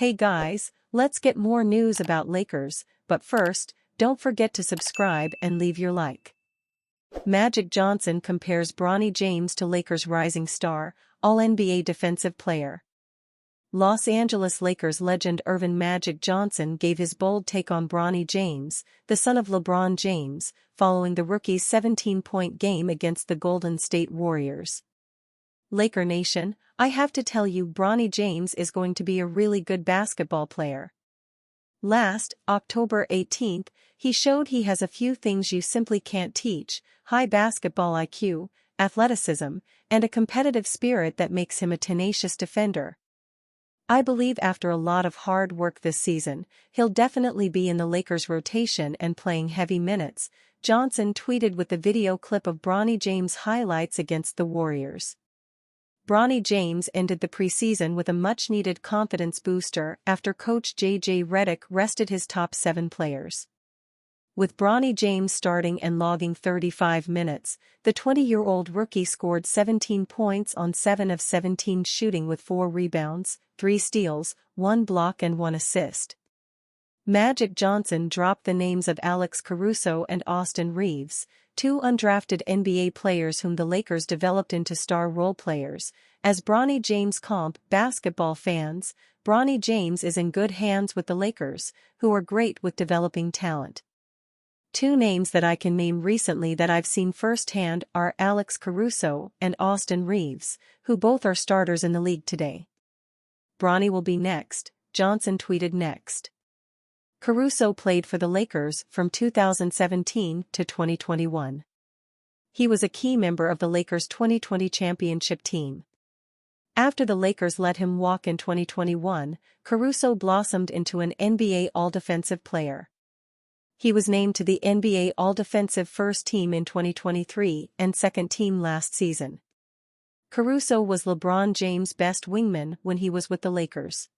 Hey guys, let's get more news about Lakers, but first, don't forget to subscribe and leave your like. Magic Johnson compares Bronny James to Lakers' rising star, All-NBA defensive player. Los Angeles Lakers legend Earvin Magic Johnson gave his bold take on Bronny James, the son of LeBron James, following the rookie's 17-point game against the Golden State Warriors. Laker Nation, I have to tell you Bronny James is going to be a really good basketball player. Last, October 18th, he showed he has a few things you simply can't teach: high basketball IQ, athleticism, and a competitive spirit that makes him a tenacious defender. I believe after a lot of hard work this season, he'll definitely be in the Lakers' rotation and playing heavy minutes, Johnson tweeted with the video clip of Bronny James' highlights against the Warriors. Bronny James ended the preseason with a much-needed confidence booster after coach Redick rested his top 7 players. With Bronny James starting and logging 35 minutes, the 20-year-old rookie scored 17 points on 7 of 17 shooting with 4 rebounds, 3 steals, 1 block and 1 assist. Magic Johnson dropped the names of Alex Caruso and Austin Reeves, 2 undrafted NBA players whom the Lakers developed into star role players. As Bronny James comp basketball fans, Bronny James is in good hands with the Lakers, who are great with developing talent. 2 names that I can name recently that I've seen firsthand are Alex Caruso and Austin Reeves, who both are starters in the league today. Bronny will be next, Johnson tweeted next. Caruso played for the Lakers from 2017 to 2021. He was a key member of the Lakers' 2020 championship team. After the Lakers let him walk in 2021, Caruso blossomed into an NBA All-Defensive player. He was named to the NBA All-Defensive First Team in 2023 and Second Team last season. Caruso was LeBron James' best wingman when he was with the Lakers.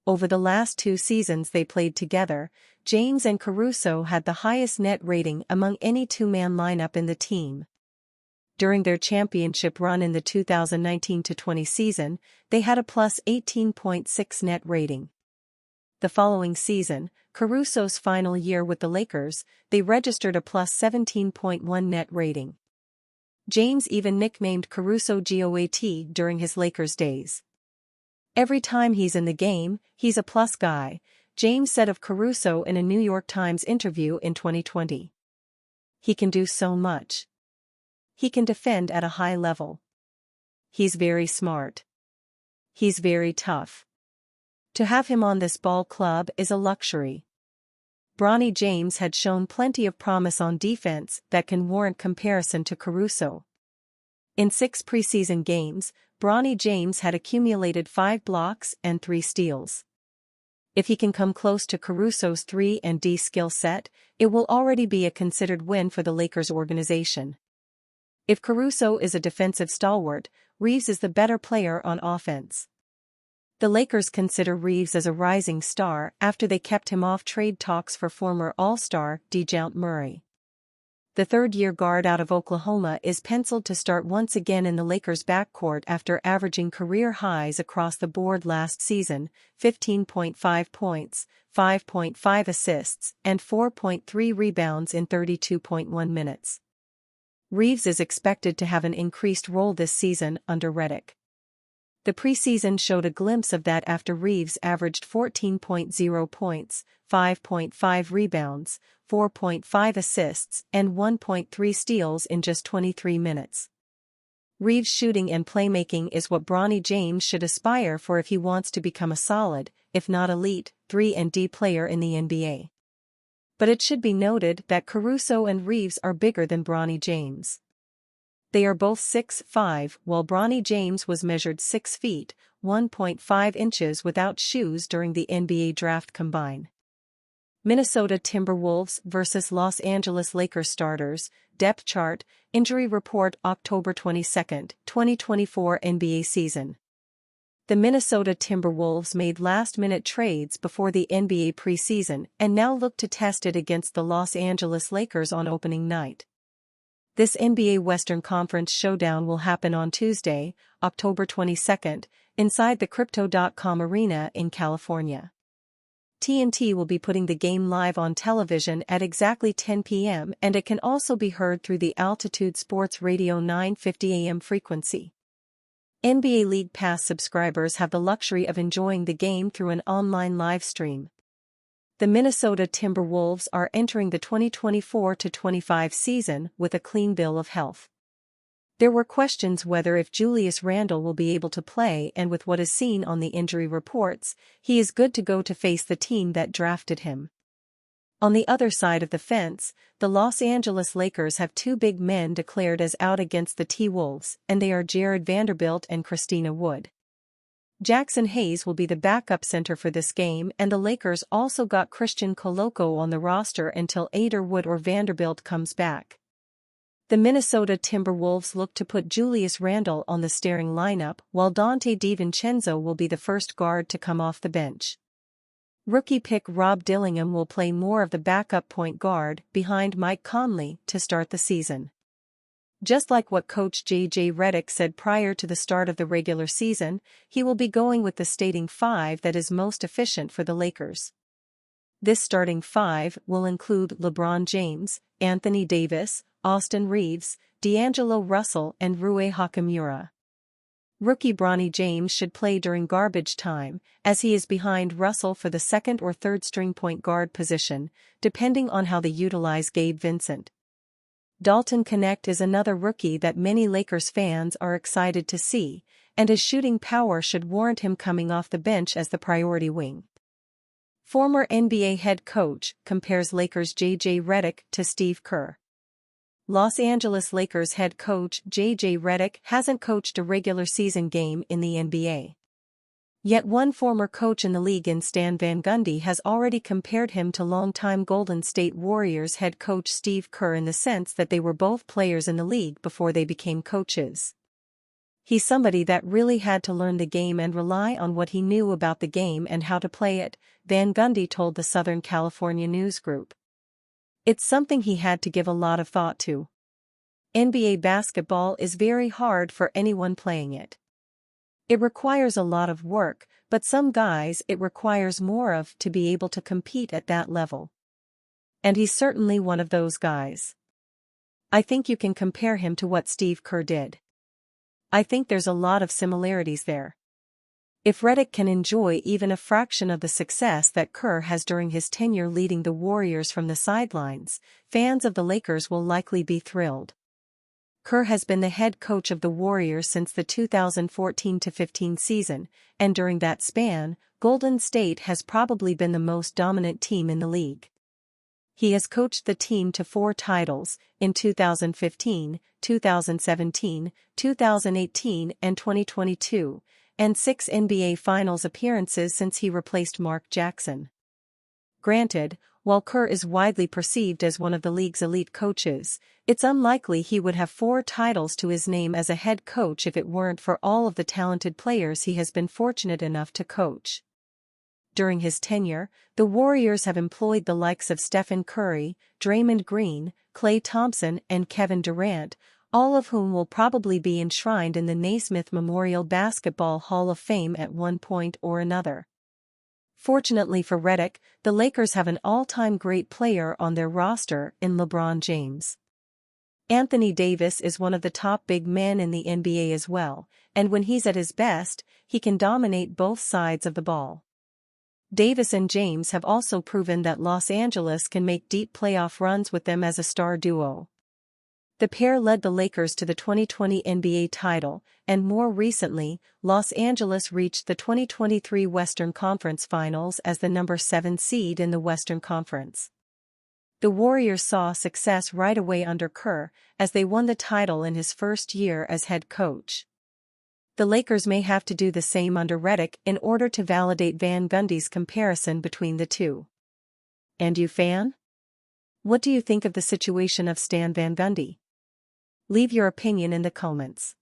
Over the last 2 seasons they played together, James and Caruso had the highest net rating among any 2-man lineup in the team. During their championship run in the 2019-20 season, they had a plus 18.6 net rating. The following season, Caruso's final year with the Lakers, they registered a plus 17.1 net rating. James even nicknamed Caruso GOAT during his Lakers days. "Every time he's in the game, he's a plus guy," James said of Caruso in a New York Times interview in 2020. "He can do so much. He can defend at a high level. He's very smart. He's very tough. To have him on this ball club is a luxury." Bronny James had shown plenty of promise on defense that can warrant comparison to Caruso. In 6 preseason games, Bronny James had accumulated 5 blocks and 3 steals. If he can come close to Caruso's 3-and-D skill set, it will already be a considered win for the Lakers organization. If Caruso is a defensive stalwart, Reeves is the better player on offense. The Lakers consider Reeves as a rising star after they kept him off trade talks for former All-Star DeJounte Murray. The third-year guard out of Oklahoma is penciled to start once again in the Lakers' backcourt after averaging career highs across the board last season: 15.5 points, 5.5 assists, and 4.3 rebounds in 32.1 minutes. Reeves is expected to have an increased role this season under Redick. The preseason showed a glimpse of that after Reeves averaged 14.0 points, 5.5 rebounds, 4.5 assists, and 1.3 steals in just 23 minutes. Reeves' shooting and playmaking is what Bronny James should aspire for if he wants to become a solid, if not elite, 3-and-D player in the NBA. But it should be noted that Caruso and Reeves are bigger than Bronny James. They are both 6'5", while Bronny James was measured 6 feet, 1.5 inches without shoes during the NBA draft combine. Minnesota Timberwolves vs. Los Angeles Lakers starters, depth chart, injury report October 22, 2024 NBA season. The Minnesota Timberwolves made last-minute trades before the NBA preseason and now look to test it against the Los Angeles Lakers on opening night. This NBA Western Conference showdown will happen on Tuesday, October 22, inside the Crypto.com arena in California. TNT will be putting the game live on television at exactly 10 p.m. and it can also be heard through the Altitude Sports Radio 950 AM frequency. NBA League Pass subscribers have the luxury of enjoying the game through an online live stream. The Minnesota Timberwolves are entering the 2024-25 season with a clean bill of health. There were questions whether if Julius Randle will be able to play, and with what is seen on the injury reports, he is good to go to face the team that drafted him. On the other side of the fence, the Los Angeles Lakers have two big men declared as out against the T-Wolves, and they are Jared Vanderbilt and Christina Wood. Jackson Hayes will be the backup center for this game, and the Lakers also got Christian Koloko on the roster until either Wood or Vanderbilt comes back. The Minnesota Timberwolves look to put Julius Randle on the starting lineup, while Dante DiVincenzo will be the first guard to come off the bench. Rookie pick Rob Dillingham will play more of the backup point guard behind Mike Conley to start the season. Just like what coach J.J. Redick said prior to the start of the regular season, he will be going with the starting five that is most efficient for the Lakers. This starting five will include LeBron James, Anthony Davis, Austin Reeves, D'Angelo Russell and Rui Hachimura. Rookie Bronny James should play during garbage time, as he is behind Russell for the second or third string point guard position, depending on how they utilize Gabe Vincent. Dalton Knecht is another rookie that many Lakers fans are excited to see, and his shooting power should warrant him coming off the bench as the priority wing. Former NBA head coach compares Lakers' J.J. Redick to Steve Kerr. Los Angeles Lakers head coach J.J. Redick hasn't coached a regular season game in the NBA. Yet one former coach in the league in Stan Van Gundy has already compared him to longtime Golden State Warriors head coach Steve Kerr in the sense that they were both players in the league before they became coaches. He's somebody that really had to learn the game and rely on what he knew about the game and how to play it, Van Gundy told the Southern California News Group. It's something he had to give a lot of thought to. NBA basketball is very hard for anyone playing it. It requires a lot of work, but some guys it requires more of to be able to compete at that level. And he's certainly one of those guys. I think you can compare him to what Steve Kerr did. I think there's a lot of similarities there. If Redick can enjoy even a fraction of the success that Kerr has during his tenure leading the Warriors from the sidelines, fans of the Lakers will likely be thrilled. Kerr has been the head coach of the Warriors since the 2014-15 season, and during that span, Golden State has probably been the most dominant team in the league. He has coached the team to 4 titles, in 2015, 2017, 2018 and 2022, and 6 NBA Finals appearances since he replaced Mark Jackson. Granted, while Kerr is widely perceived as one of the league's elite coaches, it's unlikely he would have 4 titles to his name as a head coach if it weren't for all of the talented players he has been fortunate enough to coach. During his tenure, the Warriors have employed the likes of Stephen Curry, Draymond Green, Klay Thompson and Kevin Durant, all of whom will probably be enshrined in the Naismith Memorial Basketball Hall of Fame at one point or another. Fortunately for Redick, the Lakers have an all-time great player on their roster in LeBron James. Anthony Davis is one of the top big men in the NBA as well, and when he's at his best, he can dominate both sides of the ball. Davis and James have also proven that Los Angeles can make deep playoff runs with them as a star duo. The pair led the Lakers to the 2020 NBA title, and more recently, Los Angeles reached the 2023 Western Conference Finals as the number 7 seed in the Western Conference. The Warriors saw success right away under Kerr, as they won the title in his first year as head coach. The Lakers may have to do the same under Redick in order to validate Van Gundy's comparison between the two. And you, fan? What do you think of the situation of Stan Van Gundy? Leave your opinion in the comments.